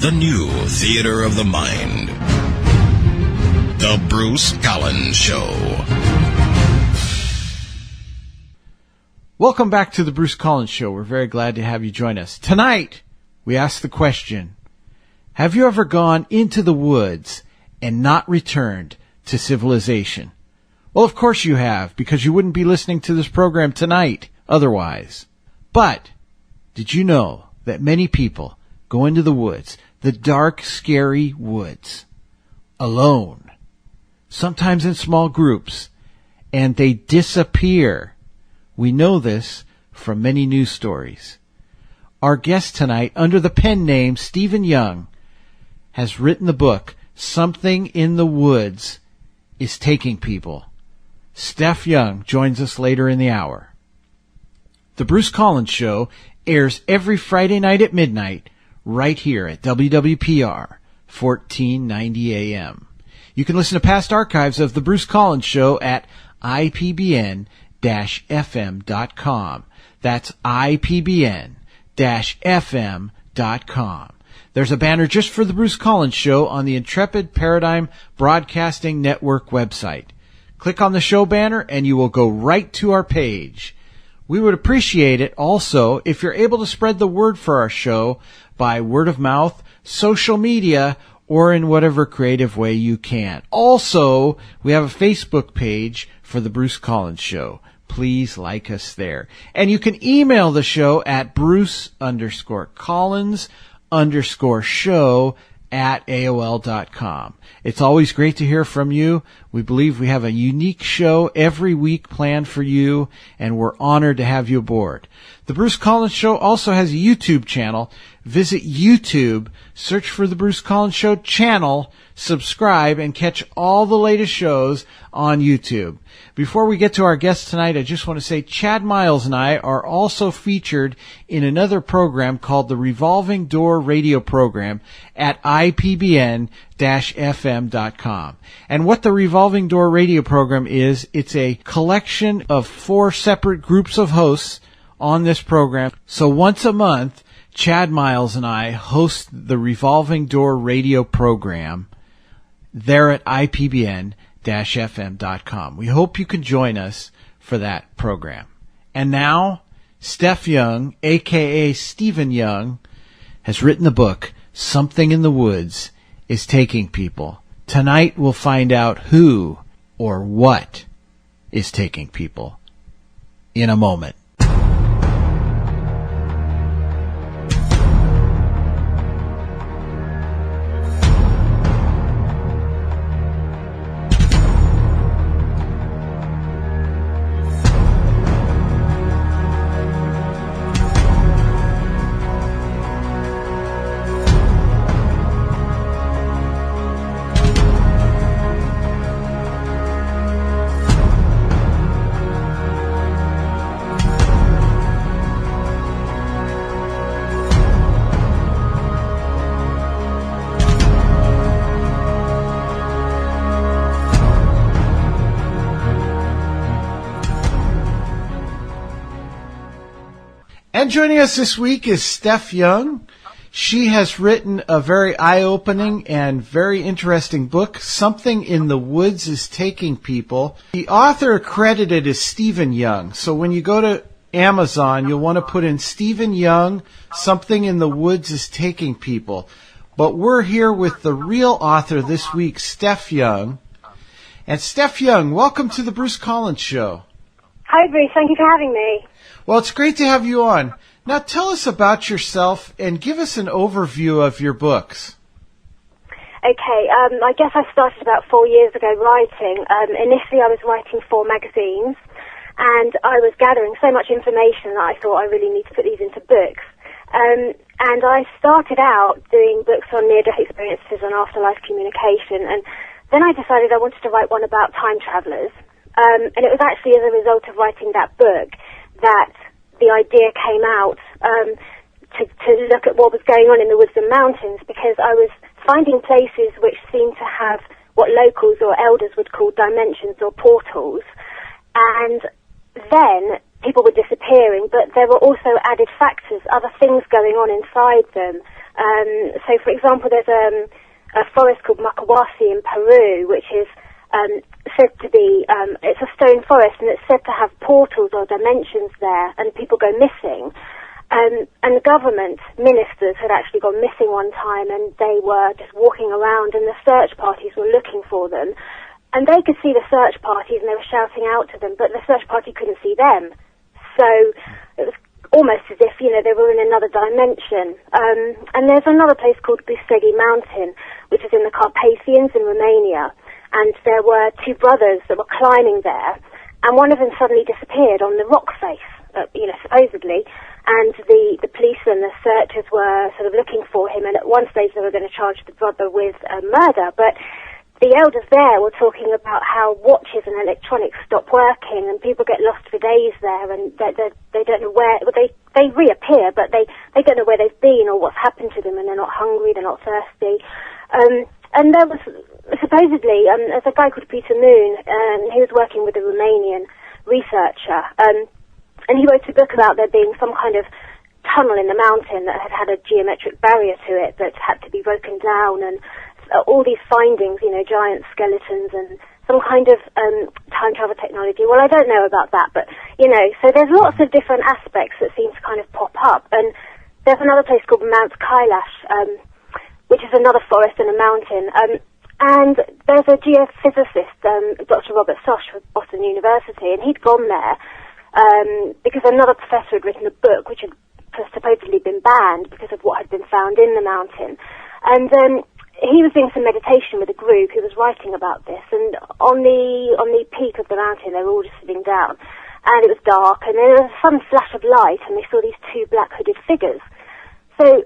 The new theater of the mind. The Bruce Collins Show. Welcome back to the Bruce Collins Show. We're very glad to have you join us. Tonight, we ask the question, have you ever gone into the woods and not returned to civilization? Well, of course you have, because you wouldn't be listening to this program tonight otherwise. But did you know that many people go into the woods, the dark, scary woods, alone, sometimes in small groups, and they disappear? We know this from many news stories. Our guest tonight, under the pen name Steph Young, has written the book, Something in the Woods is Taking People. Steph Young joins us later in the hour. The Bruce Collins Show airs every Friday night at midnight right here at WWPR 1490 AM. You can listen to past archives of The Bruce Collins Show at IPBN-FM.com. That's IPBN-FM.com. There's a banner just for The Bruce Collins Show on the Intrepid Paradigm Broadcasting Network website. Click on the show banner and you will go right to our page. We would appreciate it also if you're able to spread the word for our show by word of mouth, social media, or in whatever creative way you can. Also, we have a Facebook page for The Bruce Collins Show. Please like us there. And you can email the show at bruce_collins_show@AOL.com. It's always great to hear from you. We believe we have a unique show every week planned for you, and we're honored to have you aboard. The Bruce Collins Show also has a YouTube channel. Visit YouTube, search for The Bruce Collins Show channel, subscribe, and catch all the latest shows on YouTube. Before we get to our guest tonight, I just want to say Chad Miles and I are also featured in another program called the Revolving Door Radio Program at IPBN-FM.com. And what the Revolving Door Radio Program is, it's a collection of 4 separate groups of hosts on this program. So once a month, Chad Miles and I host the Revolving Door Radio Program there at IPBN-FM.com. We hope you can join us for that program. And now, Steph Young, a.k.a. Stephen Young, has written the book, Something in the Woods is Taking People. Tonight we'll find out who or what is taking people in a moment. And joining us this week is Steph Young. She has written a very eye-opening and very interesting book, Something in the Woods is Taking People. The author credited is Stephen Young. So when you go to Amazon, you'll want to put in Stephen Young, Something in the Woods is Taking People. But we're here with the real author this week, Steph Young. And Steph Young, welcome to the Bruce Collins Show. Hi, Bruce. Thank you for having me. Well, it's great to have you on. Now, tell us about yourself and give us an overview of your books. Okay, I guess I started about 4 years ago writing. Initially, I was writing for magazines, and I was gathering so much information that I thought I really need to put these into books. And I started out doing books on near-death experiences and afterlife communication, and then I decided I wanted to write one about time travelers. And it was actually as a result of writing that book that the idea came out to look at what was going on in the woods and mountains, because I was finding places which seemed to have what locals or elders would call dimensions or portals. And then people were disappearing, but there were also added factors, other things going on inside them, So, for example, there's a forest called Makawasi in Peru, which is said to be, it's a stone forest, and it's said to have portals or dimensions there, and people go missing. And the government ministers had actually gone missing one time, and they were just walking around, and the search parties were looking for them. And they could see the search parties, and they were shouting out to them, but the search party couldn't see them. So it was almost as if, they were in another dimension. And there's another place called Busegi Mountain, which is in the Carpathians in Romania. And there were two brothers that were climbing there, and one of them suddenly disappeared on the rock face, supposedly. And the police and the searchers were sort of looking for him, and at one stage they were going to charge the brother with murder. But the elders there were talking about how watches and electronics stop working, and people get lost for days there, and they don't know where. Well, they reappear, but they don't know where they've been or what's happened to them, and they're not hungry, they're not thirsty. And there was supposedly there's a guy called Peter Moon, and he was working with a Romanian researcher, and he wrote a book about there being some kind of tunnel in the mountain that had a geometric barrier to it that had to be broken down, and all these findings, giant skeletons and some kind of time travel technology. Well, I don't know about that, but, so there's lots of different aspects that seem to kind of pop up. And there's another place called Mount Kailash, which is another forest and a mountain. And there's a geophysicist, Dr. Robert Sosh from Boston University, and he'd gone there because another professor had written a book which had supposedly been banned because of what had been found in the mountain. And he was doing some meditation with a group who was writing about this, and on the peak of the mountain they were all just sitting down, and it was dark, and there was some flash of light, and they saw these two black hooded figures. So,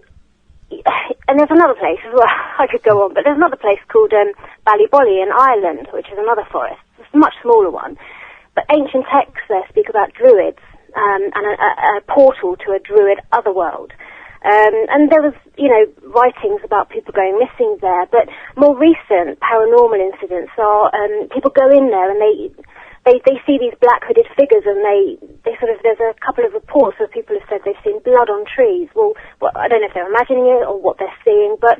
and there's another place as well, I could go on, but there's another place called Ballybolly in Ireland, which is another forest. It's a much smaller one, but ancient texts there speak about druids, and a portal to a druid otherworld. And there was, writings about people going missing there, but more recent paranormal incidents are people go in there and they see these black hooded figures, and there's a couple of reports where people have said they've seen blood on trees. Well, I don't know if they're imagining it or what they're seeing, but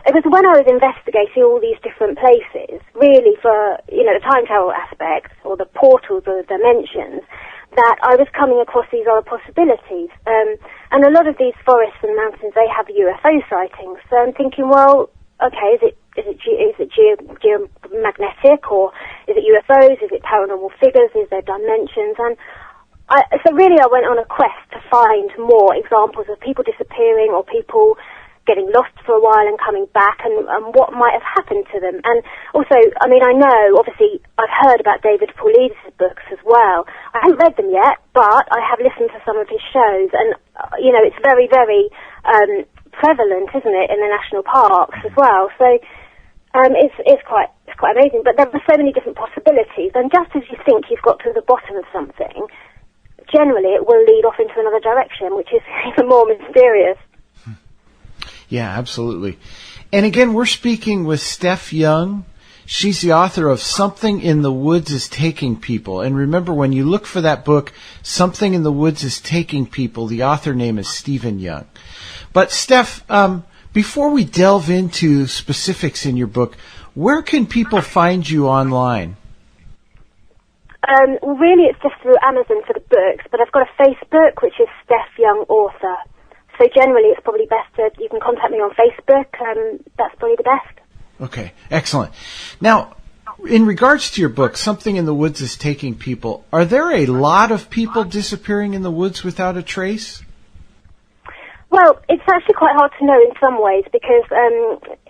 it was when I was investigating all these different places, really for, the time travel aspect or the portals or the dimensions, that I was coming across these other possibilities. And a lot of these forests and mountains, they have UFO sightings. So I'm thinking, well, okay, is it geomagnetic, or is it UFOs? Is it paranormal figures? Is there dimensions? And so really I went on a quest to find more examples of people disappearing or people getting lost for a while and coming back, and what might have happened to them. And also, I know, obviously, I've heard about David Paulides' books as well. I haven't read them yet, but I have listened to some of his shows, and, it's very, very prevalent, isn't it, in the national parks as well. So it's quite amazing. But there are so many different possibilities, and just as you think you've got to the bottom of something, generally it will lead off into another direction, which is even more mysterious. Yeah, absolutely. And again, we're speaking with Steph Young. She's the author of Something in the Woods is Taking People. And remember, when you look for that book, Something in the Woods is Taking People, the author name is Stephen Young. But Steph, before we delve into specifics in your book, where can people find you online? Well, really, it's just through Amazon for the books, but I've got a Facebook, which is Steph Young Author. So generally, it's probably best you can contact me on Facebook. That's probably the best. Okay, excellent. Now, in regards to your book, Something in the Woods is Taking People, are there a lot of people disappearing in the woods without a trace? Well, it's actually quite hard to know in some ways, because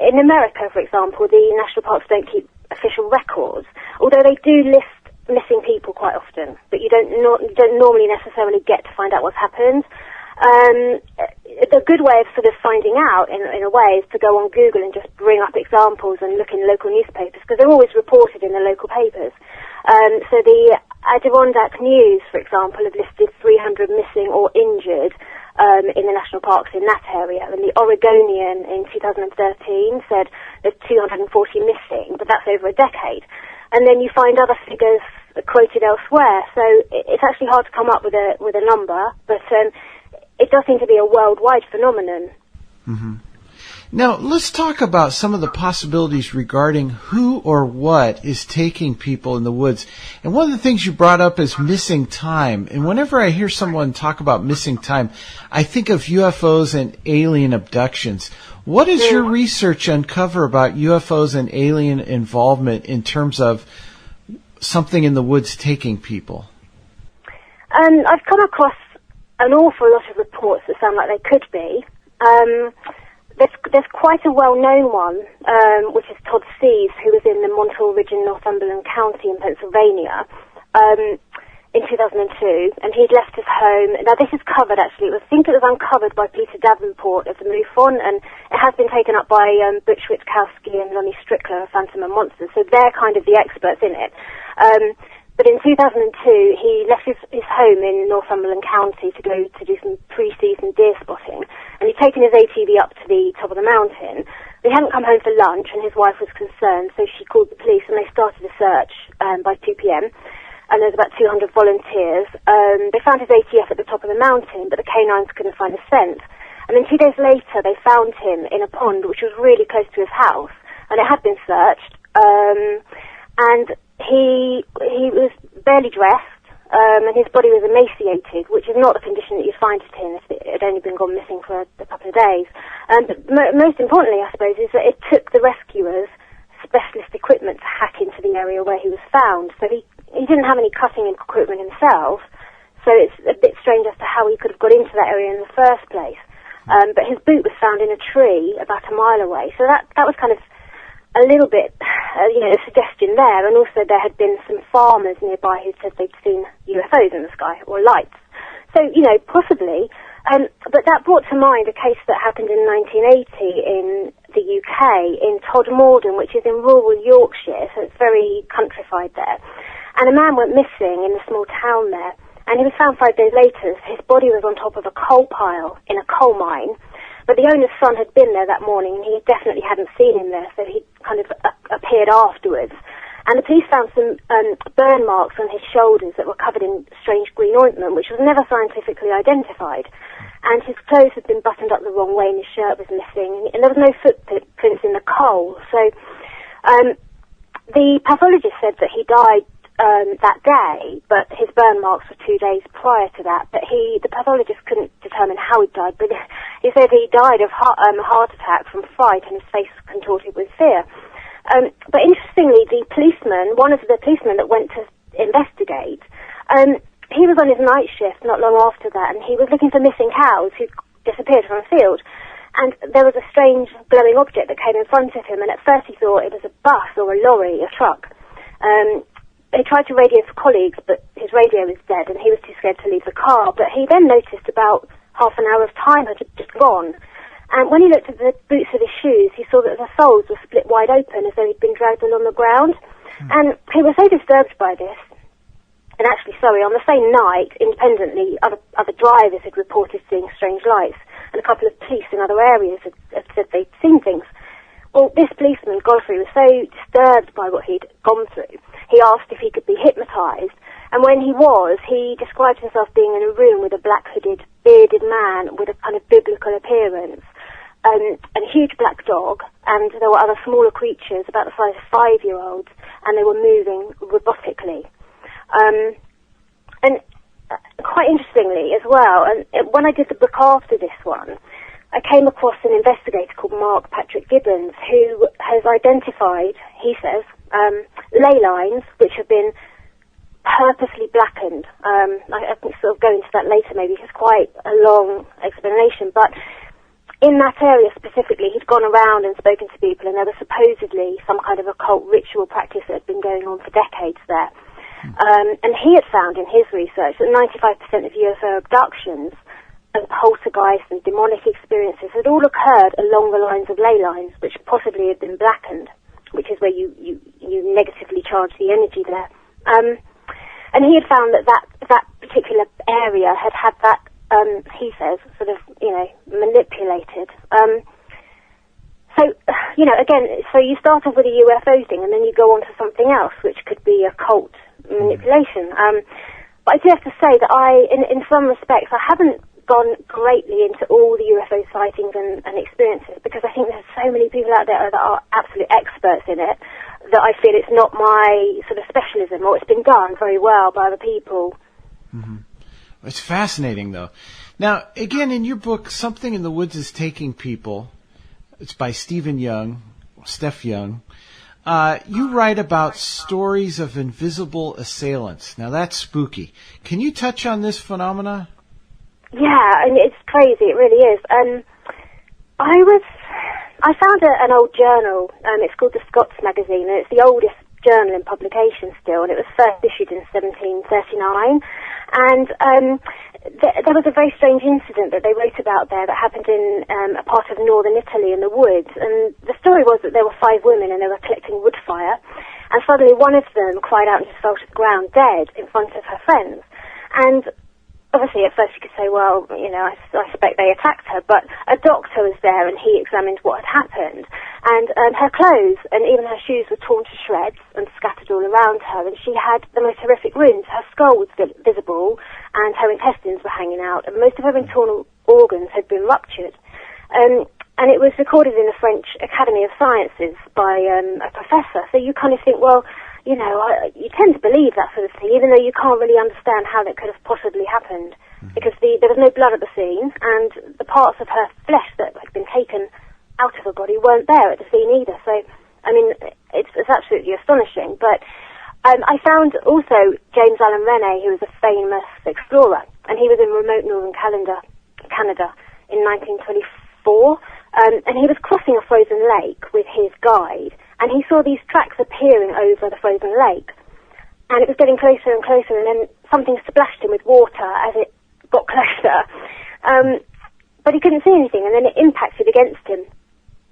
in America, for example, the national parks don't keep official records, although they do list missing people quite often, but you don't normally necessarily get to find out what's happened. The good way of sort of finding out, in a way, is to go on Google and just bring up examples and look in local newspapers, because they're always reported in the local papers. So the Adirondack News, for example, have listed 300 missing or injured in the national parks in that area, and the Oregonian in 2013 said there's 240 missing, but that's over a decade. And then you find other figures quoted elsewhere, so it's actually hard to come up with a number, but it does seem to be a worldwide phenomenon. Now, let's talk about some of the possibilities regarding who or what is taking people in the woods. And one of the things you brought up is missing time. And whenever I hear someone talk about missing time, I think of UFOs and alien abductions. What does your research uncover about UFOs and alien involvement in terms of something in the woods taking people? I've come across an awful lot of reports that sound like they could be. There's quite a well-known one, which is Todd Seaves, who was in the Montauk Ridge in Northumberland County in Pennsylvania in 2002, and he'd left his home. Now, this is covered, actually. I think it was uncovered by Peter Davenport of the MUFON, and it has been taken up by Butch Witkowski and Lonnie Strickler of Phantom and Monsters, so they're kind of the experts in it. But in 2002, he left his home in Northumberland County to go to do some pre-season deer spotting, and he'd taken his ATV up to the top of the mountain. He hadn't come home for lunch, and his wife was concerned, so she called the police, and they started a search by 2 p.m., and there was about 200 volunteers. They found his ATF at the top of the mountain, but the canines couldn't find a scent. And then 2 days later, they found him in a pond, which was really close to his house, and it had been searched, and he was barely dressed, and his body was emaciated, which is not the condition that you find it in if it had only been gone missing for a couple of days. But most importantly, I suppose, is that it took the rescuers specialist equipment to hack into the area where he was found. So he didn't have any cutting equipment himself, so it's a bit strange as to how he could have got into that area in the first place. But his boot was found in a tree about a mile away, so that was kind of a little bit, a suggestion there. And also there had been some farmers nearby who said they'd seen UFOs in the sky, or lights. So, possibly. But that brought to mind a case that happened in 1980 in the UK, in Todmorden, which is in rural Yorkshire, so it's very countrified there. And a man went missing in a small town there, and he was found 5 days later. His body was on top of a coal pile in a coal mine. But the owner's son had been there that morning, and he definitely hadn't seen him there, so he kind of appeared afterwards. And the police found some burn marks on his shoulders that were covered in strange green ointment, which was never scientifically identified. And his clothes had been buttoned up the wrong way, and his shirt was missing, and there was no footprints in the coal. So the pathologist said that he died that day, but his burn marks were 2 days prior to that. But the pathologist couldn't determine how he died, but he said he died of heart attack from fright, and his face was contorted with fear. But interestingly, one of the policemen that went to investigate, he was on his night shift not long after that, and he was looking for missing cows who disappeared from a field. And there was a strange glowing object that came in front of him, and at first he thought it was a bus or a lorry, a truck. He tried to radio for colleagues, but his radio was dead, and he was too scared to leave the car. But he then noticed about half an hour of time had just gone. And when he looked at the boots of his shoes, he saw that the soles were split wide open as though he'd been dragged along the ground. And he was so disturbed by this. And actually, on the same night, independently, other drivers had reported seeing strange lights, and a couple of police in other areas had said they'd seen things. Well, this policeman, Godfrey, was so disturbed by what he'd gone through, he asked if he could be hypnotised. And when he was, he described himself being in a room with a black-hooded, bearded man with a kind of biblical appearance, and a huge black dog, and there were other smaller creatures about the size of 5-year-olds, and they were moving robotically. And quite interestingly as well, and when I did the book after this one, I came across an investigator called Mark Patrick Gibbons, who has identified, he says, ley lines which have been purposely blackened. I can sort of go into that later maybe, it's quite a long explanation, but in that area specifically, he'd gone around and spoken to people, and there was supposedly some kind of occult ritual practice that had been going on for decades there. And he had found in his research that 95% of UFO abductions and poltergeist and demonic experiences had all occurred along the lines of ley lines, which possibly had been blackened, which is where you negatively charge the energy there. And he had found that particular area had that, he says, sort of, manipulated. So, again, so you start off with a UFO thing, and then you go on to something else, which could be occult manipulation. But I do have to say that in some respects, I haven't gone greatly into all the UFO sightings and experiences, because I think there's so many people out there that are absolute experts in it that I feel it's not my sort of specialism, or it's been done very well by other people. Mm-hmm. It's fascinating, though. Now, again, in your book, Something in the Woods is Taking People, it's by Steph Young. You write about stories of invisible assailants. Now, that's spooky. Can you touch on this phenomena? Yeah, and it's crazy. It really is. I found an old journal. It's called the Scots Magazine, and it's the oldest journal in publication still, and it was first issued in 1739. And there was a very strange incident that they wrote about there that happened in a part of northern Italy in the woods. And the story was that there were 5 women and they were collecting wood fire. And suddenly one of them cried out and just fell to the ground dead in front of her friends. And obviously at first you could say, well, I suspect they attacked her. But a doctor was there and he examined what had happened. And her clothes and even her shoes were torn to shreds and scattered all around her. And she had the most horrific wounds. Her skull was visible and her intestines were hanging out. And most of her internal organs had been ruptured. And it was recorded in the French Academy of Sciences by a professor. So you kind of think, well, you tend to believe that sort of thing, even though you can't really understand how that could have possibly happened. Because there was no blood at the scene, and the parts of her flesh that had been taken out of her body weren't there at the scene either. So, I mean, it's absolutely astonishing. But I found also James Allen Rene, who was a famous explorer, and he was in remote northern Canada in 1924, and he was crossing a frozen lake with his guide, and he saw these tracks appearing over the frozen lake. And it was getting closer and closer, and then something splashed him with water as it got closer. But he couldn't see anything, and then it impacted against him,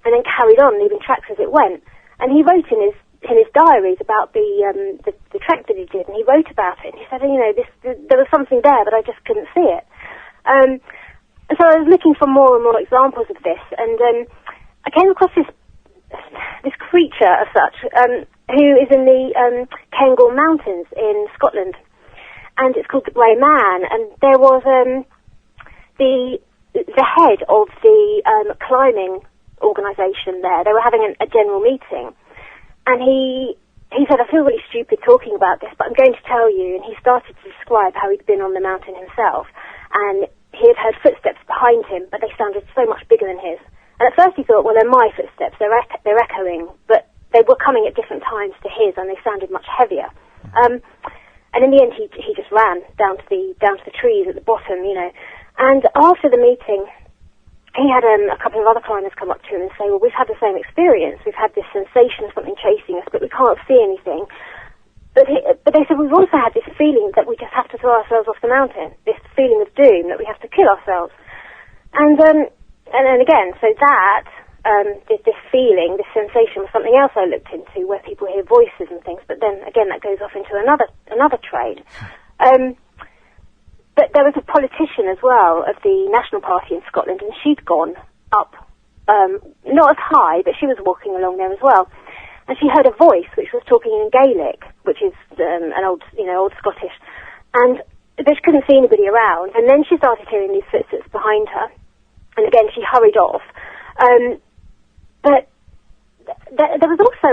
and then carried on, leaving tracks as it went. And he wrote in his diaries about the trek that he did, and he wrote about it, and he said, there was something there, but I just couldn't see it. And so I was looking for more and more examples of this, and I came across this creature as such, who is in the Cairngorm Mountains in Scotland, and it's called the Grey Man. And there was the head of the climbing organisation there. They were having a general meeting, and he said, I feel really stupid talking about this, but I'm going to tell you. And he started to describe how he'd been on the mountain himself, and he had heard footsteps behind him, but they sounded so much bigger than his. And at first he thought, well, they're my footsteps, they're echoing, but they were coming at different times to his, and they sounded much heavier. And in the end, he just ran down to the trees at the bottom, And after the meeting, he had a couple of other climbers come up to him and say, well, we've had the same experience. We've had this sensation of something chasing us, but we can't see anything. But they said, we've also had this feeling that we just have to throw ourselves off the mountain, this feeling of doom, that we have to kill ourselves. And then again, so that, this feeling, this sensation was something else I looked into, where people hear voices and things, but then again that goes off into another trade. But there was a politician as well of the National Party in Scotland, and she'd gone up, not as high, but she was walking along there as well. And she heard a voice which was talking in Gaelic, which is an old Scottish, and but she couldn't see anybody around. And then she started hearing these footsteps behind her, and again she hurried off. But there was also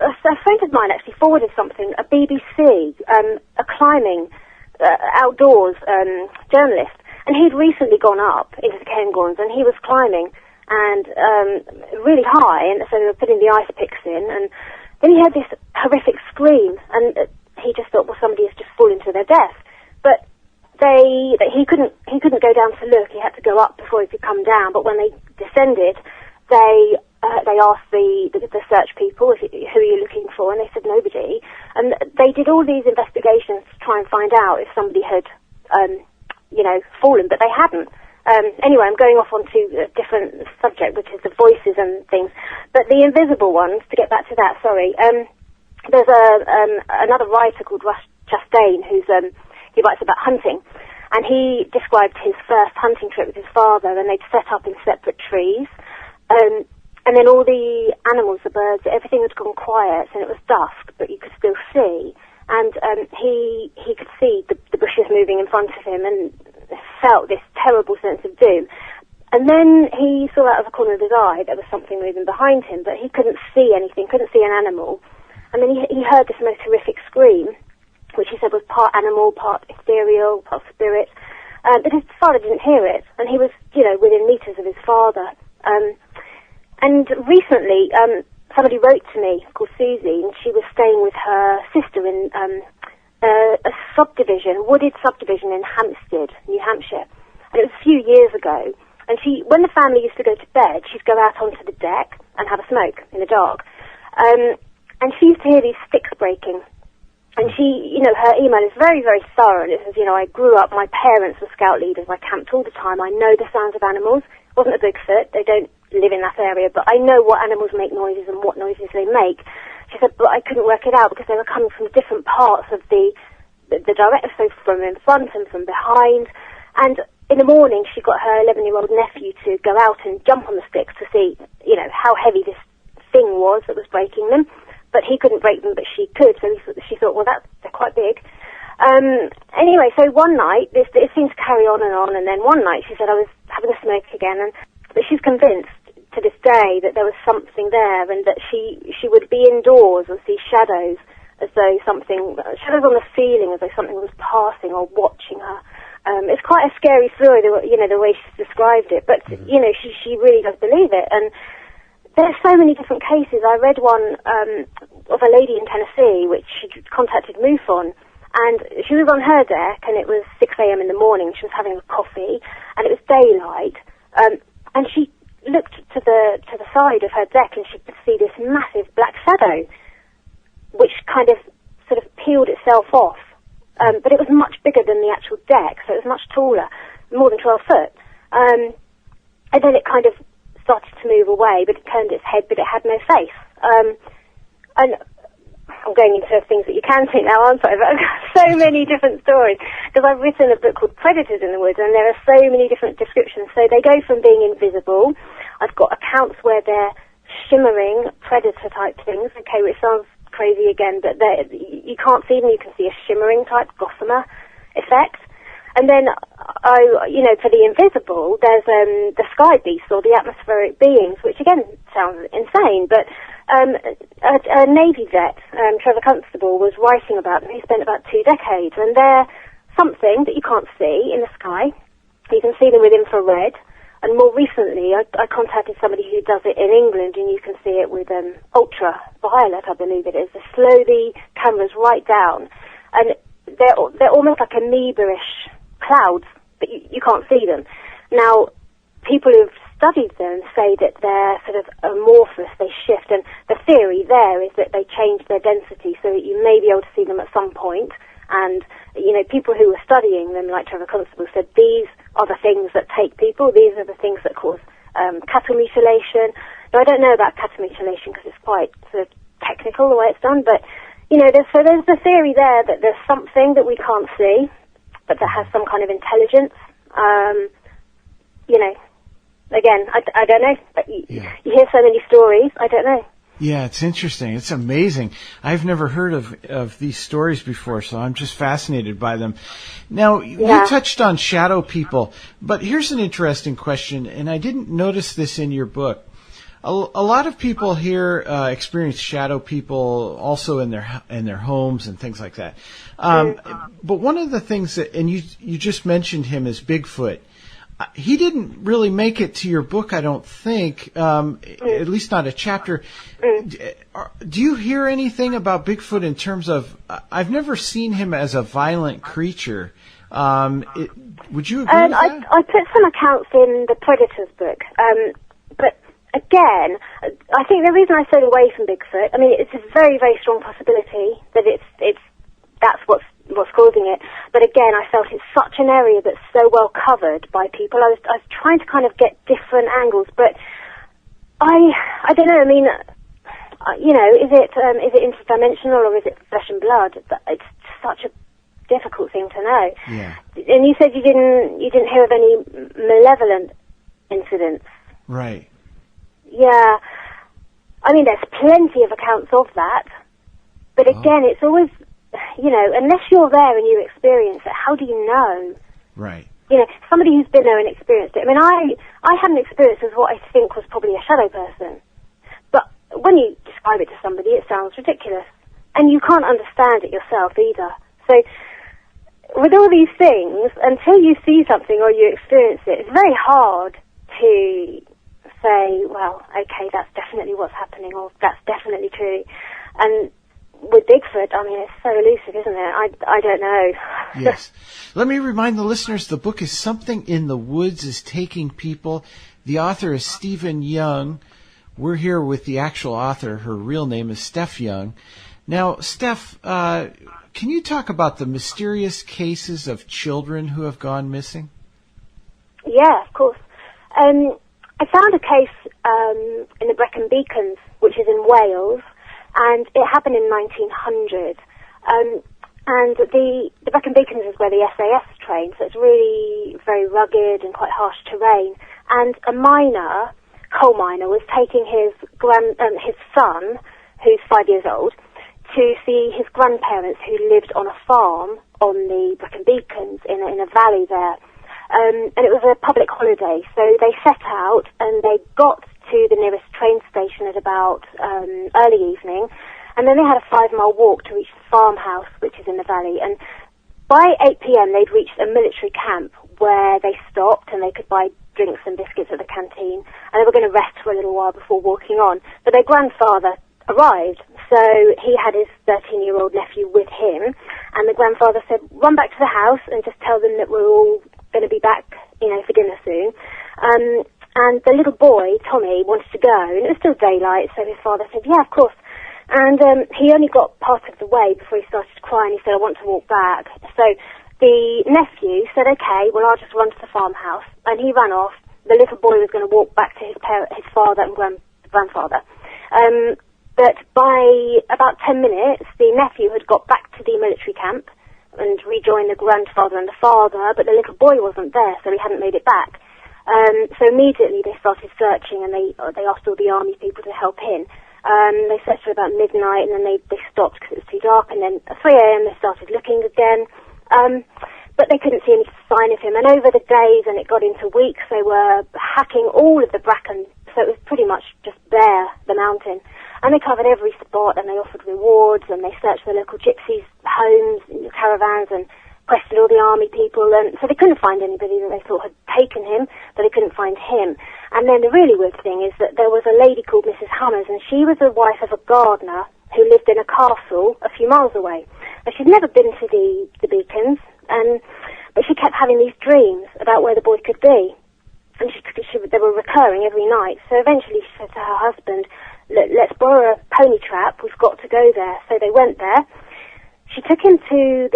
a friend of mine actually forwarded something, a BBC, a climbing outdoors journalist, and he'd recently gone up into the Cairngorms, and he was climbing and really high, and so they were putting the ice picks in, and then he heard this horrific scream, and he just thought, well, somebody has just fallen to their death. But he couldn't go down to look. He had to go up before he could come down. But when they descended, they asked the search people, who are you looking for, and they said nobody. And they did all these investigations to try and find out if somebody had fallen, but they hadn't. Anyway, I'm going off onto a different subject, which is the voices and things. But the invisible ones, to get back to that, sorry, there's another writer called Russ Chastain he writes about hunting, and he described his first hunting trip with his father, and they'd set up in separate trees, and then all the animals, the birds, everything had gone quiet, and it was dusk, but you could still see, and he could see the bushes moving in front of him, and felt this terrible sense of doom. And then he saw out of the corner of his eye there was something moving behind him, but he couldn't see anything, couldn't see an animal. And then he heard this most horrific scream, which he said was part animal, part ethereal, part spirit. But his father didn't hear it, and he was, within meters of his father. And recently, somebody wrote to me called Susie, and she was staying with her sister in a subdivision, wooded subdivision in Hampstead, New Hampshire. And it was a few years ago. And when the family used to go to bed, she'd go out onto the deck and have a smoke in the dark. And she used to hear these sticks breaking. And she, her email is very, very thorough. And it says, I grew up, my parents were scout leaders, I camped all the time, I know the sounds of animals. It wasn't a Bigfoot, they don't live in that area, but I know what animals make noises and what noises they make. She said, but I couldn't work it out because they were coming from different parts of the direction, so from in front and from behind. And in the morning, she got her 11-year-old nephew to go out and jump on the sticks to see, how heavy this thing was that was breaking them. But he couldn't break them, but she could. So she thought, well, they're quite big. Anyway, so one night, it seemed to carry on, and then one night she said, I was having a smoke again, but she's convinced to this day that there was something there, and that she would be indoors and see shadows, as though shadows on the ceiling, as though something was passing or watching her. It's quite a scary story, the way she's described it, but, she really does believe it. And there's so many different cases. I read one of a lady in Tennessee, which she contacted MUFON, and she was on her deck, and it was 6 a.m. in the morning. She was having a coffee, and it was daylight, and she looked to the side of her deck, and she could see this massive black shadow, which kind of sort of peeled itself off. But it was much bigger than the actual deck, so it was much taller, more than 12 foot. And then it kind of started to move away, but it turned its head, but it had no face. And I'm going into things that you can see now, aren't I? But I've got so many different stories, because I've written a book called Predators in the Woods, and there are so many different descriptions. So they go from being invisible. I've got accounts where they're shimmering predator-type things, okay, which sounds crazy again, but you can't see them. You can see a shimmering type gossamer effect. And then, for the invisible, there's the sky beasts, or the atmospheric beings, which again sounds insane, but a Navy vet, Trevor Constable, was writing about them. He spent about 2 decades, and they're something that you can't see in the sky. You can see them with infrared. And more recently, I contacted somebody who does it in England, and you can see it with ultraviolet, I believe it is. They slow the cameras right down, and they're almost like amoeba-ish clouds, but you can't see them. Now, people who've studied them say that they're sort of amorphous, they shift, and the theory there is that they change their density so that you may be able to see them at some point. And, people who were studying them, like Trevor Constable, said these are the things that take people, these are the things that cause cattle mutilation. Now, I don't know about cattle mutilation because it's quite sort of technical the way it's done, but, there's the theory there that there's something that we can't see, but that has some kind of intelligence. Again, I don't know, but you hear so many stories, I don't know. Yeah, it's interesting. It's amazing. I've never heard of these stories before, so I'm just fascinated by them. Now, you touched on shadow people, but here's an interesting question, and I didn't notice this in your book. A lot of people here experience shadow people also in their homes and things like that. But one of the things that, and you just mentioned him as Bigfoot. He didn't really make it to your book, I don't think, at least not a chapter. Do you hear anything about Bigfoot in terms of, I've never seen him as a violent creature. Would you agree with that? I put some accounts in the Predators book, but again, I think the reason I stayed away from Bigfoot, I mean, it's a very, very strong possibility that that's what's causing it. But again, I felt it's such an area that's so well covered by people. I was trying to kind of get different angles, but I don't know. I mean, is it interdimensional or is it flesh and blood? It's such a difficult thing to know. Yeah. And you said you didn't hear of any malevolent incidents. Right. Yeah. I mean, there's plenty of accounts of that, but again, it's always, unless you're there and you experience it, how do you know? Right. You know, somebody who's been there and experienced it. I mean, I had an experience of what I think was probably a shadow person. But when you describe it to somebody, it sounds ridiculous. And you can't understand it yourself either. So, with all these things, until you see something or you experience it, it's very hard to say, well, okay, that's definitely what's happening, or that's definitely true. And with Bigfoot, I mean, it's so elusive, isn't it? I don't know. Yes. Let me remind the listeners, the book is Something in the Woods is Taking People. The author is Steph Young. We're here with the actual author. Her real name is Steph Young. Now, Steph, can you talk about the mysterious cases of children who have gone missing? Yeah, of course. I found a case in the Brecon Beacons, which is in Wales, and it happened in 1900. And the Brecon Beacons is where the SAS trained, so it's really very rugged and quite harsh terrain. And a miner, coal miner, was taking his son, who's 5 years old, to see his grandparents who lived on a farm on the Brecon Beacons in a valley there. And it was a public holiday, so they set out and they got to the nearest train station at about early evening, and then they had a 5-mile walk to reach the farmhouse, which is in the valley. And by 8 p.m. they'd reached a military camp where they stopped and they could buy drinks and biscuits at the canteen, and they were going to rest for a little while before walking on. But their grandfather arrived, so he had his 13-year-old nephew with him, and the grandfather said, run back to the house and just tell them that we're all going to be back, you know, for dinner soon. And the little boy, Tommy, wanted to go, and it was still daylight, so his father said, yeah, of course. And he only got part of the way before he started crying. He said, I want to walk back. So the nephew said, okay, well, I'll just run to the farmhouse. And he ran off. The little boy was going to walk back to his father and grandfather. But by about 10 minutes, the nephew had got back to the military camp and rejoined the grandfather and the father, but the little boy wasn't there, so he hadn't made it back. So immediately they started searching, and they asked all the army people to help in. They searched for about midnight, and then they stopped because it was too dark, and then at 3 a.m. they started looking again. But they couldn't see any sign of him, and over the days, and it got into weeks, they were hacking all of the bracken, so it was pretty much just bare, the mountain. And they covered every spot, and they offered rewards, and they searched the local gypsies' homes, caravans, and questioned all the army people. And so they couldn't find anybody that they thought had taken him, but they couldn't find him. And then the really weird thing is that there was a lady called Mrs. Hummers, and she was the wife of a gardener who lived in a castle a few miles away. And she'd never been to the Beacons, but she kept having these dreams about where the boy could be. And they were recurring every night. So eventually she said to her husband, let's borrow a pony trap, we've got to go there. So they went there. She took him to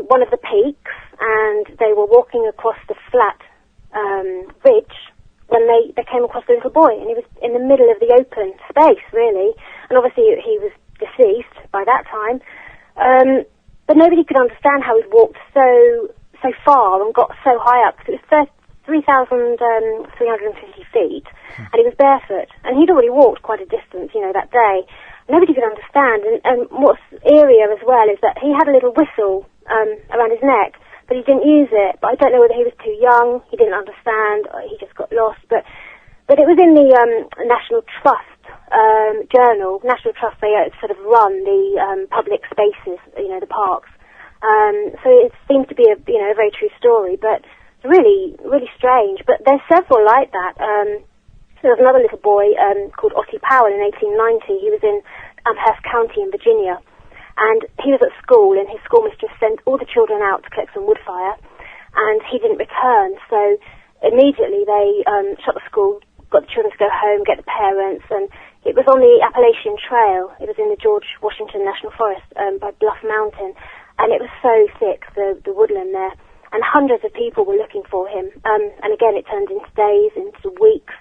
one of the peaks, and they were walking across the flat ridge when they came across the little boy, and he was in the middle of the open space, really. And obviously he was deceased by that time. But nobody could understand how he'd walked so far and got so high up, because it was 3,350 feet, and he was barefoot, and he'd already walked quite a distance, you know, that day. Nobody could understand, and what's eerier as well is that he had a little whistle around his neck, but he didn't use it. But I don't know whether he was too young, he didn't understand, or he just got lost. But it was in the National Trust journal. National Trust, they sort of run the public spaces, you know, the parks. So it seems to be a very true story, but really, really strange. But there's several like that. There was another little boy called Ottie Powell in 1890. He was in Amherst County in Virginia, and he was at school, and his schoolmistress sent all the children out to collect some wood fire, and he didn't return. So immediately they shut the school, got the children to go home, get the parents, and it was on the Appalachian Trail. It was in the George Washington National Forest by Bluff Mountain, and it was so thick, the woodland there, and hundreds of people were looking for him. And again, it turned into days, into weeks.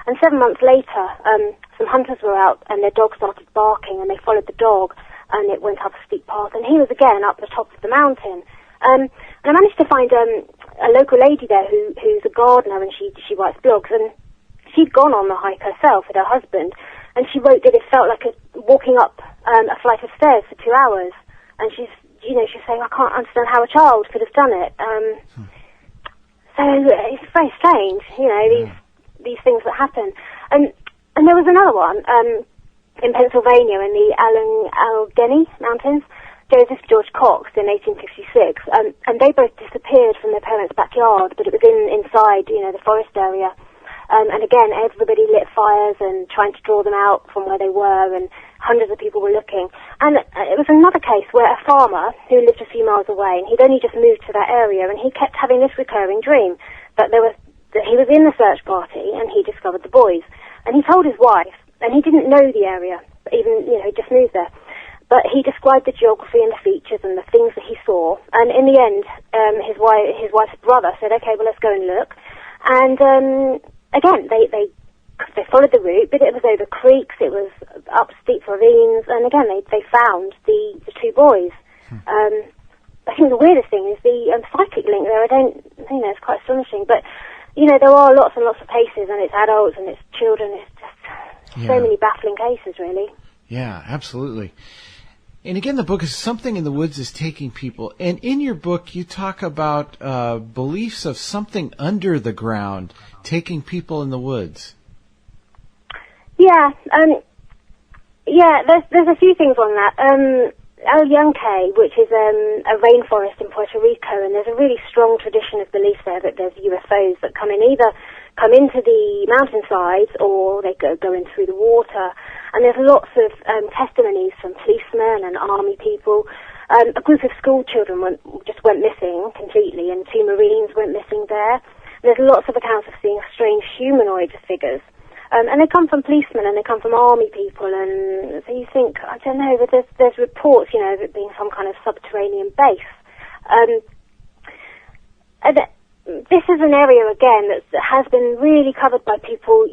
And 7 months later, some hunters were out, and their dog started barking, and they followed the dog, and it went up a steep path, and he was again up the top of the mountain. And I managed to find a local lady there who's a gardener, and she writes blogs, and she'd gone on the hike herself with her husband, and she wrote that it felt like walking up a flight of stairs for 2 hours. And she's saying, I can't understand how a child could have done it. So it's very strange, these things that happen. And there was another one in Pennsylvania in the Allegheny Mountains. Joseph George Cox in 1856, and they both disappeared from their parents' backyard, but it was inside, the forest area. And again, everybody lit fires and trying to draw them out from where they were, and hundreds of people were looking. And it was another case where a farmer who lived a few miles away, and he'd only just moved to that area, and he kept having this recurring dream that he was in the search party and he discovered the boys. And he told his wife, and he didn't know the area, even, he just moved there. But he described the geography and the features and the things that he saw. And in the end, his wife's brother said, okay, well, let's go and look. And again, they followed the route, but it was over creeks, it was up steep ravines, and again, they found the two boys. I think the weirdest thing is the psychic link there. It's quite astonishing. But, there are lots and lots of cases, and it's adults and it's children. It's just so many baffling cases, really. Yeah, absolutely. And again, the book is Something in the Woods is Taking People. And in your book, you talk about beliefs of something under the ground taking people in the woods. Yeah, there's a few things on that. El Yunque, which is a rainforest in Puerto Rico, and there's a really strong tradition of belief there that there's UFOs that come into the mountainsides, or they go in through the water. And there's lots of testimonies from policemen and army people. A group of school children went missing completely, and 2 Marines went missing there. There's lots of accounts of seeing strange humanoid figures. And they come from policemen and they come from army people, and so you think, I don't know, but there's reports, of it being some kind of subterranean base. This is an area, again, that has been really covered by people,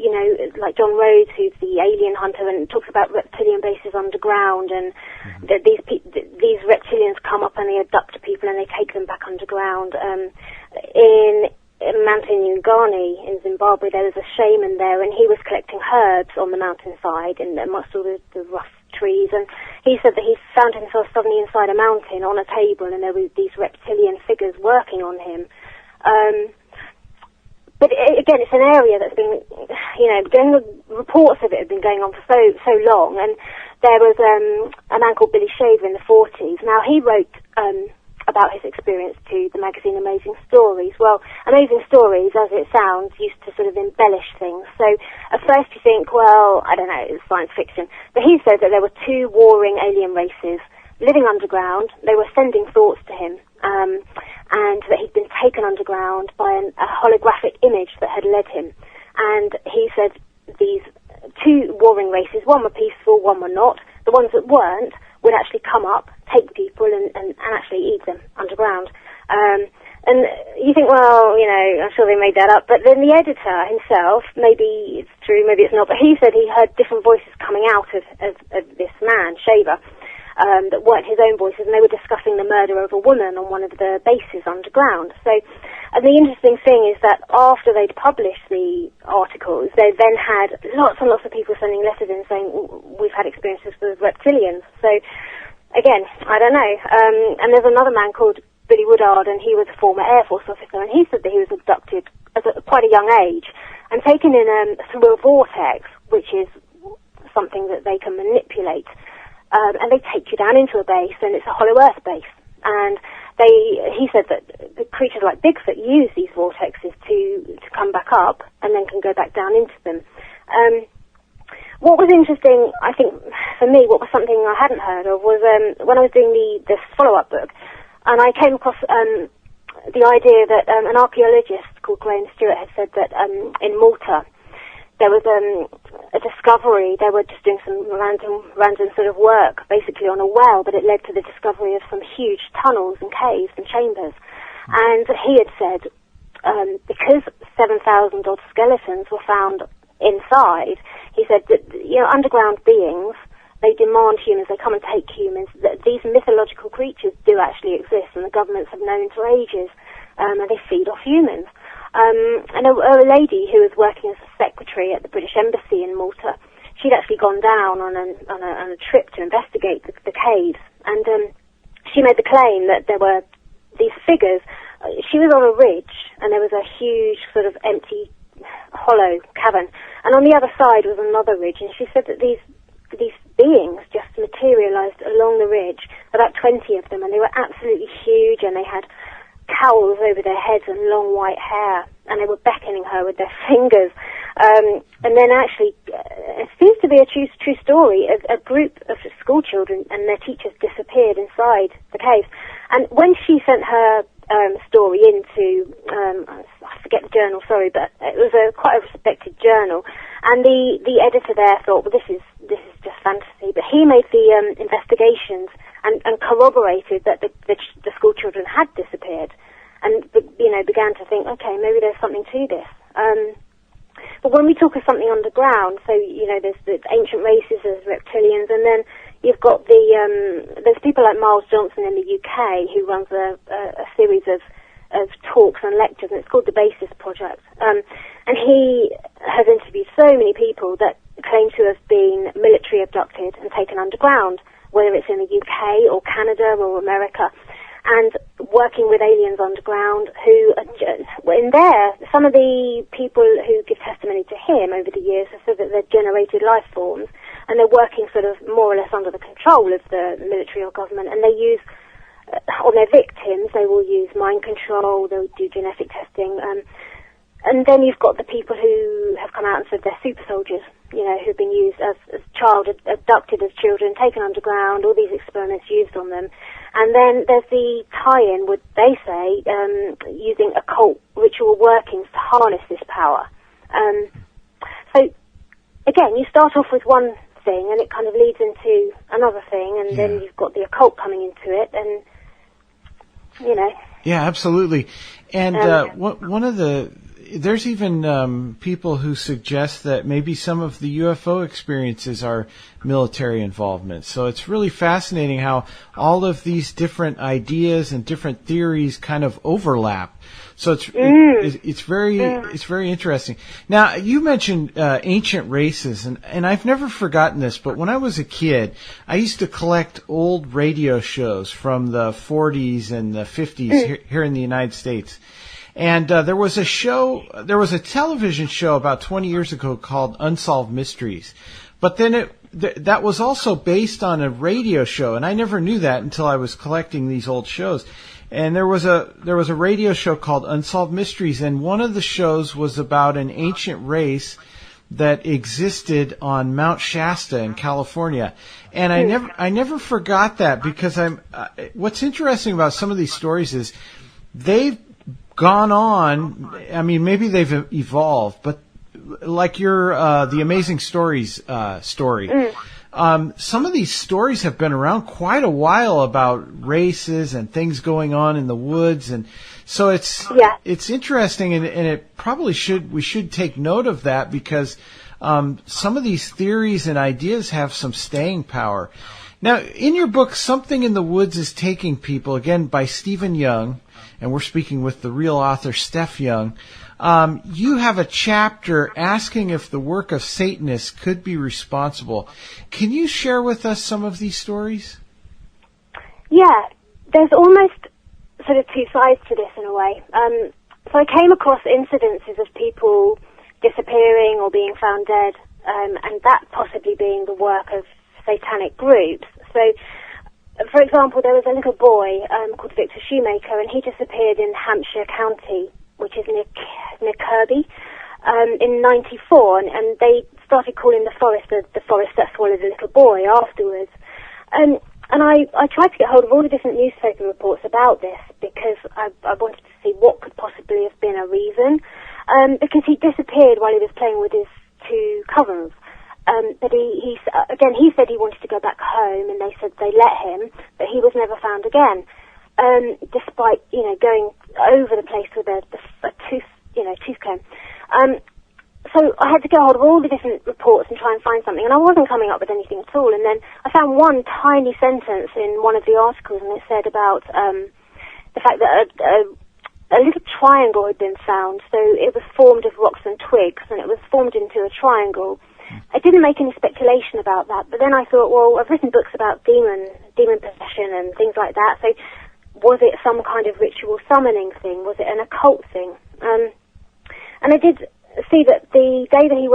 like John Rhodes, who's the alien hunter, and talks about reptilian bases underground, and that these reptilians come up and they abduct people and they take them back underground. In Mountain Ugani in Zimbabwe, there was a shaman there, and he was collecting herbs on the mountainside and amongst all the rough trees, and he said that he found himself suddenly inside a mountain on a table, and there were these reptilian figures working on him. But again, it's an area that's been, reports of it have been going on for so long, and there was a man called Billy Shaver in the 40s. Now, he wrote about his experience to the magazine Amazing Stories. Well, Amazing Stories, as it sounds, used to sort of embellish things. So at first you think, well, I don't know, it's science fiction. But he said that there were 2 warring alien races living underground. They were sending thoughts to him, and that he'd been taken underground by a holographic image that had led him. And he said these 2 warring races, one were peaceful, one were not. The ones that weren't would actually come up, take people, and actually eat them underground. And you think, well, I'm sure they made that up. But then the editor himself, maybe it's true, maybe it's not, but he said he heard different voices coming out of this man, Shaver, that weren't his own voices, and they were discussing the murder of a woman on one of the bases underground. So, and the interesting thing is that after they'd published the articles, they then had lots and lots of people sending letters in saying, we've had experiences with reptilians. So, again, I don't know. And there's another man called Billy Woodard, and he was a former Air Force officer, and he said that he was abducted at quite a young age and taken in through a vortex, which is something that they can manipulate. And they take you down into a base, and it's a hollow earth base. And he said that the creatures like Bigfoot use these vortexes to come back up and then can go back down into them. What was interesting, I think, for me, what was something I hadn't heard of was when I was doing this follow-up book, and I came across the idea that an archaeologist called Graham Stewart had said that in Malta there was a discovery. They were just doing some random sort of work, basically on a well, but it led to the discovery of some huge tunnels and caves and chambers. And he had said, because 7,000 odd skeletons were found inside, he said that, underground beings, they demand humans, they come and take humans, that these mythological creatures do actually exist, and the governments have known for ages, and they feed off humans. And a lady who was working as a secretary at the British Embassy in Malta, she'd actually gone down on a trip to investigate the caves, and she made the claim that there were these figures she was on a ridge, and there was a huge sort of empty, hollow cavern, and on the other side was another ridge, and she said that these beings just materialized along the ridge, about 20 of them, and they were absolutely huge, and they had cowls over their heads and long white hair, and they were beckoning her with their fingers. And then actually, it seems to be a true story, a group of school children and their teachers disappeared inside the cave. And when she sent her story into, I forget the journal, sorry, but it was quite a respected journal, and the editor there thought, well, this is just fantasy, but he made the investigations and corroborated that the school children had disappeared, and began to think, okay, maybe there's something to this. But when we talk of something underground, so there's the ancient races, there's reptilians, and then you've got there's people like Miles Johnson in the UK who runs a series of talks and lectures, and it's called the Basis Project. And he has interviewed so many people that claim to have been military abducted and taken underground, whether it's in the UK or Canada or America, and working with aliens underground who are in there. Some of the people who give testimony to him over the years have said that they're generated life forms, and they're working sort of more or less under the control of the military or government, and they use, on their victims, they will use mind control, they'll do genetic testing, and then you've got the people who have come out and said they're super soldiers, who've been used as abducted as children, taken underground, all these experiments used on them. And then there's the tie-in, would they say, using occult ritual workings to harness this power. So, again, you start off with one thing, and it kind of leads into another thing, and then you've got the occult coming into it, and, Yeah, absolutely. And one of there's even people who suggest that maybe some of the UFO experiences are military involvement. So it's really fascinating how all of these different ideas and different theories kind of overlap. So it's very interesting. Now, you mentioned ancient races, and I've never forgotten this, but when I was a kid, I used to collect old radio shows from the 40s and the 50s here in the United States. And there was a television show about 20 years ago called Unsolved Mysteries. But then that was also based on a radio show, and I never knew that until I was collecting these old shows. And there was a radio show called Unsolved Mysteries, and one of the shows was about an ancient race that existed on Mount Shasta in California. And I never forgot that, because what's interesting about some of these stories is they've gone on. I mean, maybe they've evolved, but like your the Amazing Stories story, some of these stories have been around quite a while about races and things going on in the woods, and so it's interesting, and it probably we should take note of that, because some of these theories and ideas have some staying power. Now, in your book, Something in the Woods is Taking People, again by Stephen Young, and we're speaking with the real author, Steph Young, you have a chapter asking if the work of Satanists could be responsible. Can you share with us some of these stories? Yeah, there's almost sort of two sides to this in a way. So I came across incidences of people disappearing or being found dead, and that possibly being the work of satanic groups. So, for example, there was a little boy called Victor Shoemaker, and he disappeared in Hampshire County, which is near Kirby, in '94, and they started calling the forest the forest that swallowed the little boy afterwards. And I tried to get hold of all the different newspaper reports about this, because I wanted to see what could possibly have been a reason, because he disappeared while he was playing with his two cousins. But he said he wanted to go back home, and they said they let him, but he was never found again. Despite, going over the place with a tooth comb. So I had to go hold of all the different reports and try and find something, and I wasn't coming up with anything at all. And then I found one tiny sentence in one of the articles, and it said about the fact that a little triangle had been found. So it was formed of rocks and twigs, and it was formed into a triangle. I didn't make any speculation about that, but then I thought, well, I've written books about demon possession and things like that, so was it some kind of ritual summoning thing? Was it an occult thing? And I did see that the day that he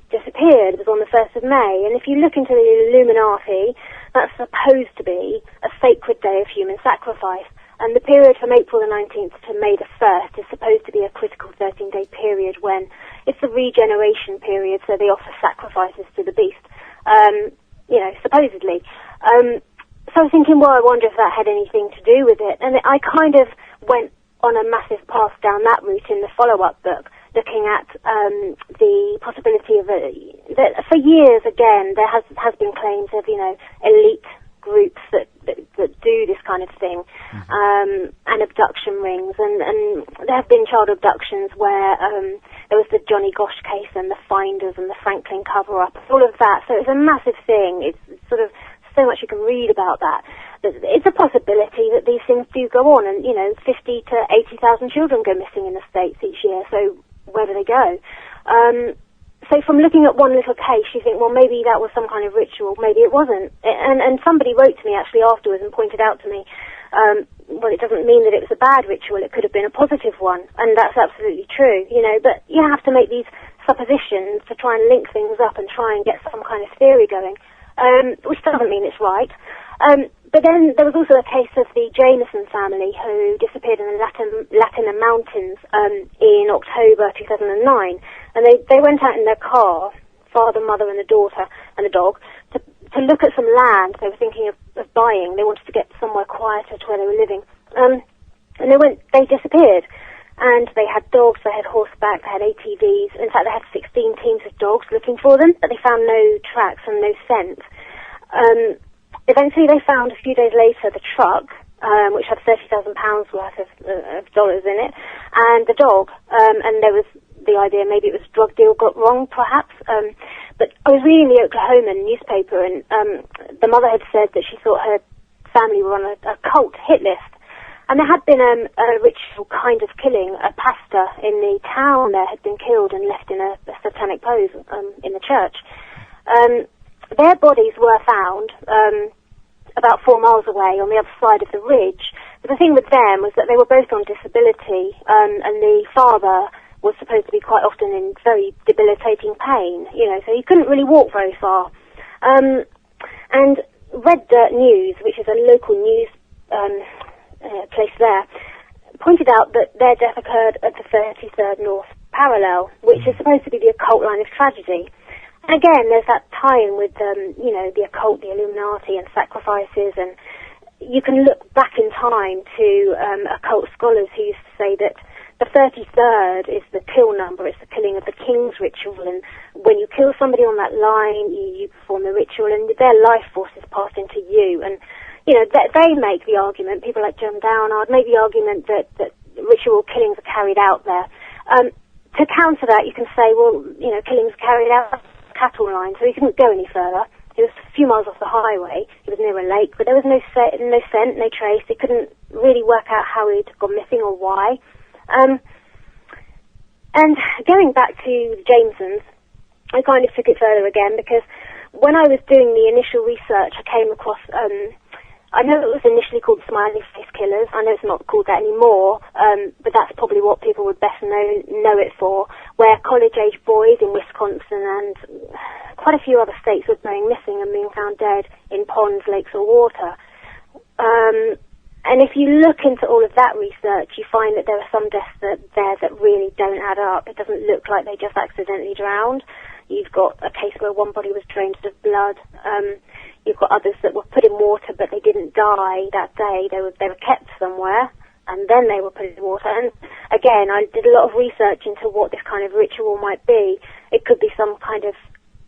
disappeared was on the 1st of May, and if you look into the Illuminati, that's supposed to be a sacred day of human sacrifice. And the period from April the 19th to May the 1st is supposed to be a critical 13-day period when it's the regeneration period, so they offer sacrifices to the beast, supposedly. So I was thinking, well, I wonder if that had anything to do with it. And I kind of went on a massive path down that route in the follow-up book, looking at the possibility of that for years, again, there has been claims of, elite groups that do this kind of thing, and abduction rings, and there have been child abductions where there was the Johnny Gosch case and the Finders and the Franklin cover-up, all of that. So it's a massive thing. It's sort of so much you can read about that. It's a possibility that these things do go on, and 50 to 80,000 children go missing in the States each year. So where do they go? So from looking at one little case, you think, well, maybe that was some kind of ritual, maybe it wasn't. And somebody wrote to me actually afterwards and pointed out to me, well, it doesn't mean that it was a bad ritual, it could have been a positive one, and that's absolutely true, but you have to make these suppositions to try and link things up and try and get some kind of theory going, which doesn't mean it's right. But then there was also a case of the Jameson family who disappeared in the Latin Mountains in October 2009. And they went out in their car, father, mother and the daughter and the dog, to look at some land they were thinking of buying. They wanted to get somewhere quieter to where they were living. And they disappeared. And they had dogs, they had horseback, they had ATVs. In fact, they had 16 teams of dogs looking for them, but they found no tracks and no scent. Eventually they found a few days later the truck, which had £30,000 worth of dollars in it, and the dog, and there was the idea maybe it was a drug deal got wrong, perhaps. But I was reading the Oklahoman newspaper, and the mother had said that she thought her family were on a cult hit list. And there had been a ritual kind of killing. A pastor in the town there had been killed and left in a satanic pose in the church. Their bodies were found about 4 miles away on the other side of the ridge. But the thing with them was that they were both on disability, and the father was supposed to be quite often in very debilitating pain, so he couldn't really walk very far. And Red Dirt News, which is a local news place there, pointed out that their death occurred at the 33rd North Parallel, which is supposed to be the occult line of tragedy. And again, there's that tie-in with, the occult, the Illuminati and sacrifices, and you can look back in time to occult scholars who used to say that the 33rd is the kill number, it's the killing of the king's ritual, and when you kill somebody on that line, you perform the ritual, and their life force is passed into you. And, they make the argument, people like John Downard make the argument that ritual killings are carried out there. To counter that, you can say, well, killings carried out cattle line, so he couldn't go any further. He was a few miles off the highway. He was near a lake, but there was no scent, no trace. They couldn't really work out how he'd gone missing or why. And going back to the Jamesons, I kind of took it further again, because when I was doing the initial research, I came across, I know it was initially called Smiley Face Killers. I know it's not called that anymore, but that's probably what people would best know it for, where college-age boys in Wisconsin and quite a few other states were going missing and being found dead in ponds, lakes or water. And if you look into all of that research, you find that there are some deaths that really don't add up. It doesn't look like they just accidentally drowned. You've got a case where one body was drained of blood. You've got others that were put in water, but they didn't die that day. They were kept somewhere, and then they were put in water. And again, I did a lot of research into what this kind of ritual might be. It could be some kind of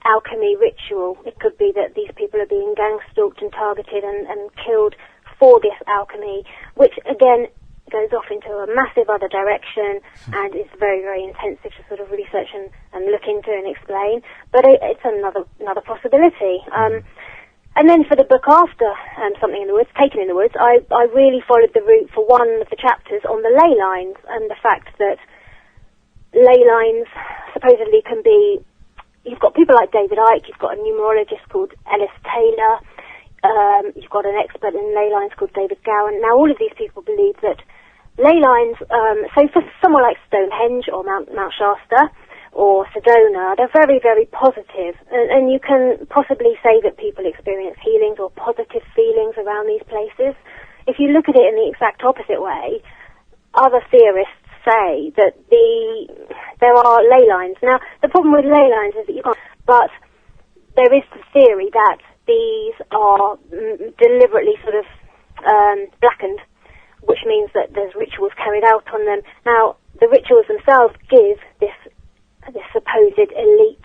alchemy ritual. It could be that these people are being gang-stalked and targeted and killed for this alchemy, which again goes off into a massive other direction and is very, very intensive to sort of research and look into and explain. But it's another possibility. And then for the book after, Something in the Woods, Taken in the Woods, I really followed the route for one of the chapters on the ley lines and the fact that ley lines supposedly can be, you've got people like David Icke, you've got a numerologist called Ellis Taylor, You've got an expert in ley lines called David Gowan. Now, all of these people believe that ley lines, so for somewhere like Stonehenge or Mount Shasta or Sedona, they're very, very positive. And you can possibly say that people experience healings or positive feelings around these places. If you look at it in the exact opposite way, other theorists say that there are ley lines. Now, the problem with ley lines is that you can't, but there is the theory that these are deliberately sort of blackened, which means that there's rituals carried out on them. Now, the rituals themselves give this supposed elite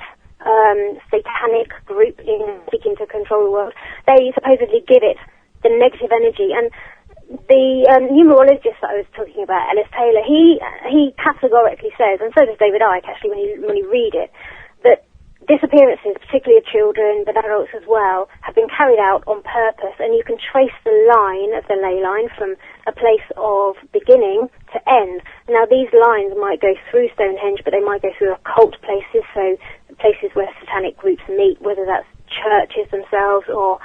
satanic group seeking to control the world, they supposedly give it the negative energy. And the numerologist that I was talking about, Ellis Taylor, he categorically says, and so does David Icke actually when you read it, that disappearances, particularly of children, but adults as well, have been carried out on purpose, and you can trace the line of the ley line from a place of beginning to end. Now, these lines might go through Stonehenge, but they might go through occult places, so places where satanic groups meet, whether that's churches themselves or,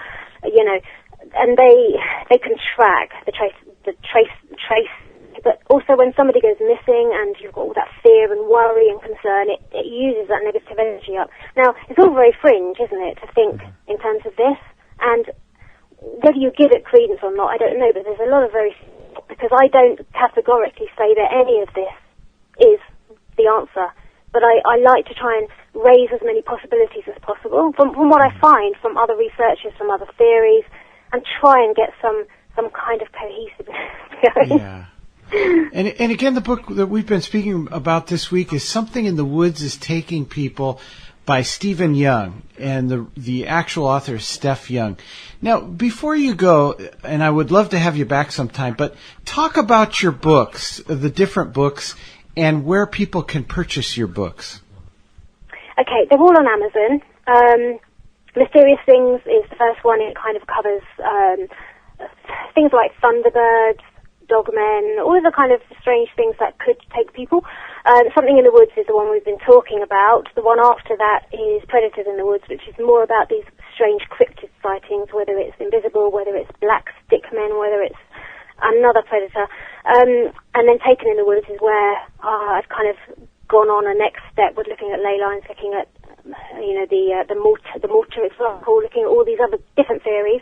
and they can track the trace, but also when somebody goes missing and you've got all that fear and worry and concern, it uses that negative energy up. Now, it's all very fringe, isn't it, to think in terms of this, and whether you give it credence or not, I don't know, but there's a lot of because I don't categorically say that any of this is the answer, but I like to try and raise as many possibilities as possible from what I find from other researchers, from other theories, and try and get some kind of cohesiveness going. Yeah. And again, the book that we've been speaking about this week is Something in the Woods is Taking People by Stephen Young, and the actual author is Steph Young. Now, before you go, and I would love to have you back sometime, but talk about your books, the different books, and where people can purchase your books. Okay, they're all on Amazon. Mysterious Things is the first one. It kind of covers things like Thunderbirds, Dogmen, all of the kind of strange things that could take people. Something in the Woods is the one we've been talking about. The one after that is Predators in the Woods, which is more about these strange cryptid sightings, whether it's invisible, whether it's black stickmen, whether it's another predator. And then Taken in the Woods is where I've kind of gone on a next step with looking at ley lines, looking at the mortar example, looking at all these other different theories.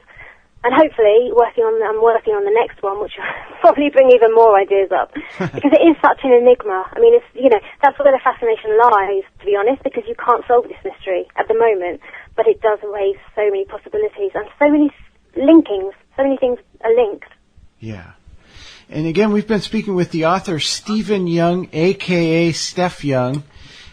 And hopefully, I'm working on the next one, which will probably bring even more ideas up. Because it is such an enigma. I mean, that's where the fascination lies, to be honest, because you can't solve this mystery at the moment. But it does raise so many possibilities and so many linkings. So many things are linked. Yeah. And again, we've been speaking with the author Stephen Young, a.k.a. Steph Young.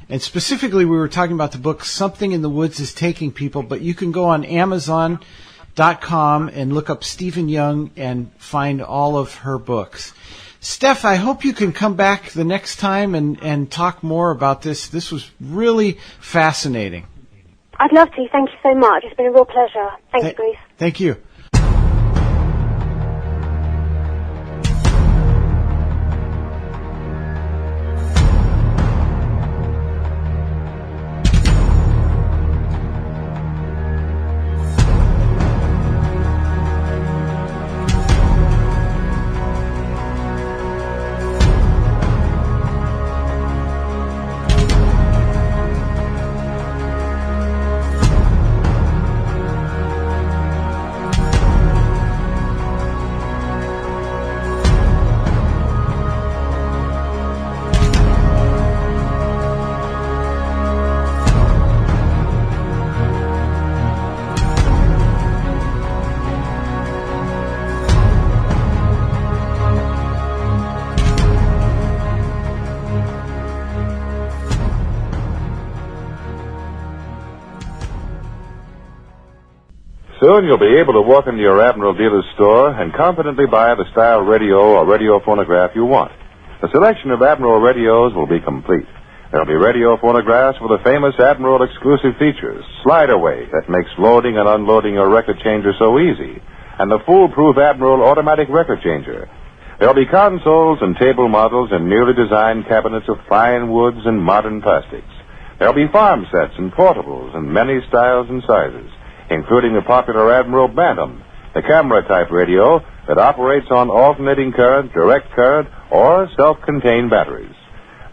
And specifically, we were talking about the book Something in the Woods is Taking People. But you can go on Amazon.com and look up Stephen Young and find all of her books. Steph, I hope you can come back the next time and talk more about this. This was really fascinating. I'd love to. Thank you so much. It's been a real pleasure. Thanks, Grace. Thank you. Soon you'll be able to walk into your Admiral dealer's store and confidently buy the style radio or radio phonograph you want. The selection of Admiral radios will be complete. There'll be radio phonographs with the famous Admiral exclusive features, slide away that makes loading and unloading your record changer so easy, and the foolproof Admiral automatic record changer. There'll be consoles and table models and newly designed cabinets of fine woods and modern plastics. There'll be farm sets and portables in many styles and sizes, including the popular Admiral Bantam the camera-type radio that operates on alternating current, direct current, or self-contained batteries.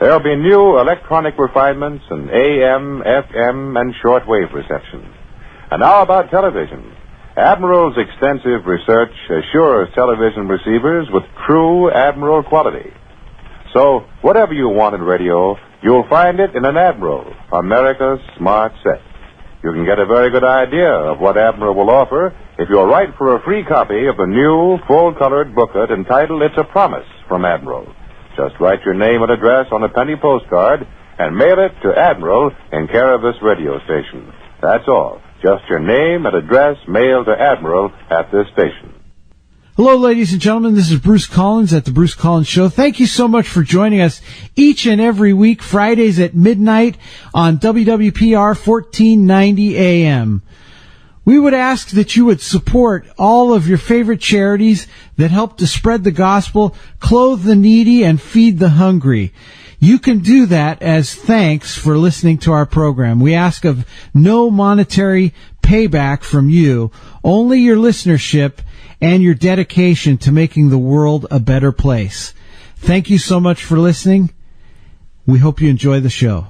There'll be new electronic refinements in AM, FM, and shortwave reception. And now about television. Admiral's extensive research assures television receivers with true Admiral quality. So, whatever you want in radio, you'll find it in an Admiral, America's smart set. You can get a very good idea of what Admiral will offer if you'll write for a free copy of the new, full-colored booklet entitled It's a Promise from Admiral. Just write your name and address on a penny postcard and mail it to Admiral in care of this radio station. That's all. Just your name and address mailed to Admiral at this station. Hello, ladies and gentlemen. This is Bruce Collins at The Bruce Collins Show. Thank you so much for joining us each and every week, Fridays at midnight on WWPR 1490 AM. We would ask that you would support all of your favorite charities that help to spread the gospel, clothe the needy, and feed the hungry. You can do that as thanks for listening to our program. We ask of no monetary payback from you, only your listenership and your dedication to making the world a better place. Thank you so much for listening. We hope you enjoy the show.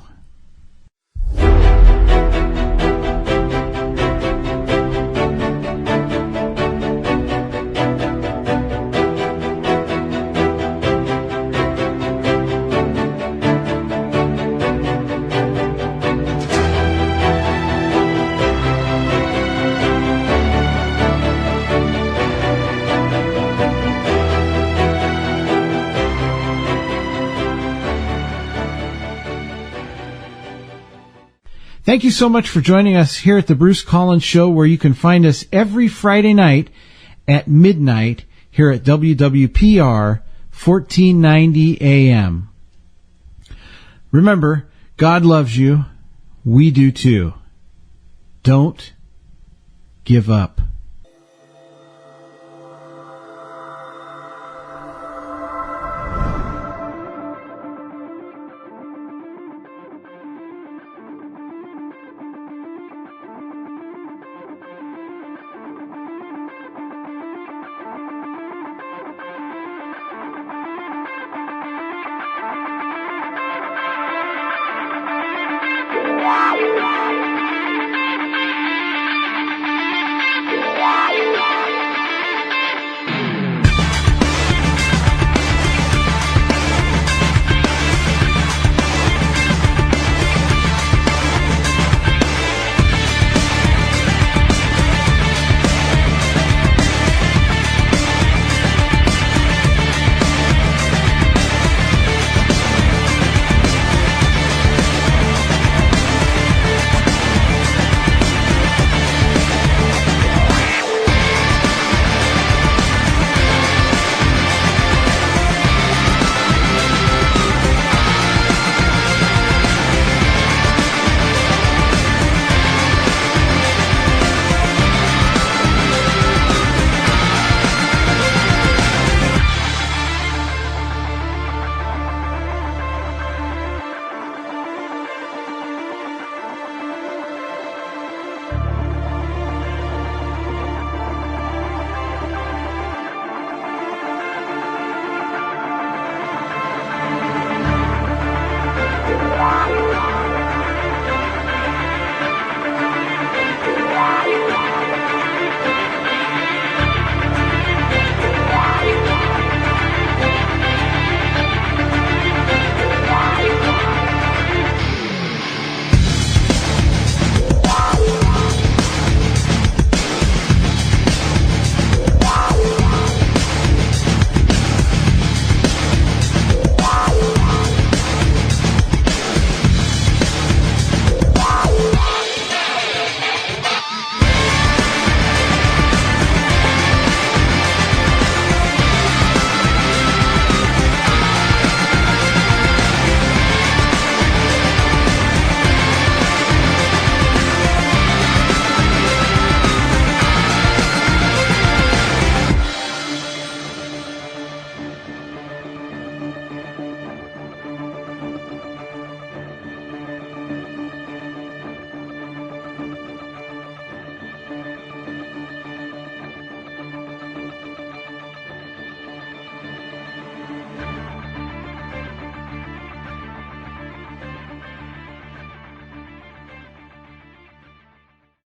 Thank you so much for joining us here at the Bruce Collins Show, where you can find us every Friday night at midnight here at WWPR 1490 AM. Remember, God loves you. We do too. Don't give up.